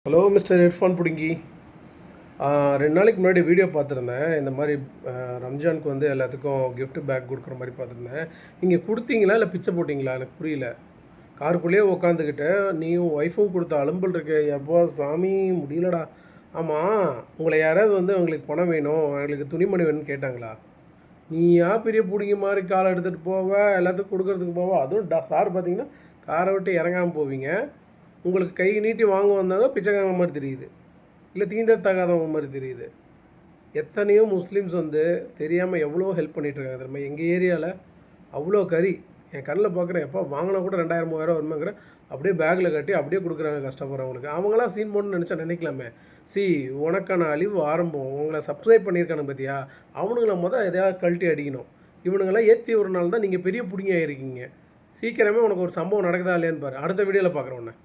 Hello mister Irfan புடுங்கி. 2 நாளைக்கு முன்னாடி வீடியோ பார்த்துருந்தேன். இந்த மாதிரி ரம்ஜானுக்கு வந்து எல்லாத்துக்கும் கிஃப்ட் பேக் கொடுக்குற மாதிரி பார்த்துருந்தேன். நீங்கள் கொடுத்தீங்களா இல்லை பிச்சை போட்டிங்களா? எனக்கு புரியல. காருக்குள்ளேயே உக்காந்துக்கிட்டு நீயும் ஒய்ஃபும் கொடுத்த அலும்பல் இருக்கு. எப்போ சாமி முடியலடா. ஆமாம், உங்களை யாராவது வந்து அவங்களுக்கு பணம் வேணும், எங்களுக்கு துணிமணி வேணும்னு கேட்டாங்களா? நீயா பெரிய பிடிங்க மாதிரி காலை எடுத்துகிட்டு போவ, எல்லாத்துக்கும் கொடுக்கறதுக்கு போவ. அதுவும் சார் பார்த்தீங்கன்னா காரை விட்டு இறங்காமல் போவீங்க. உங்களுக்கு கை நீட்டி வாங்க வந்தாங்க பிச்சைக்காரங்க மாதிரி தெரியுது, இல்லை தீண்டத்தகாதவங்க மாதிரி தெரியுது. எத்தனையோ முஸ்லீம்ஸ் வந்து தெரியாமல் எவ்வளோ ஹெல்ப் பண்ணிகிட்ருக்காங்க தெரியுமா? எங்கள் ஏரியாவில் அவ்வளோ கறி என் கண்ணில் பார்க்குறேன். எப்போ வாங்கினா கூட 2000 3000 வருமாங்கிறேன். அப்படியே பேக்கில் கட்டி அப்படியே கொடுக்குறாங்க கஷ்டப்படுறவங்களுக்கு. அவங்களாம் சீன் போடணும்னு நினச்சா நினைக்கலாமே. உனக்கான அழிவு ஆரம்பம். உங்களை சப்ஸ்கிரைப் பண்ணியிருக்கானு பார்த்தியா, அவனுங்களை எதையாவது கழட்டி அடிக்கணும். இவனுங்களாம் ஏற்றி ஒரு நாள் தான் நீங்கள் பெரிய பிடிங்க ஆகிருக்கீங்க. சீக்கிரமே உனக்கு ஒரு சம்பவம் நடக்குதா இல்லையான்னு பாரு. அடுத்த வீடியோவில் பார்க்குறேன் உன்னை.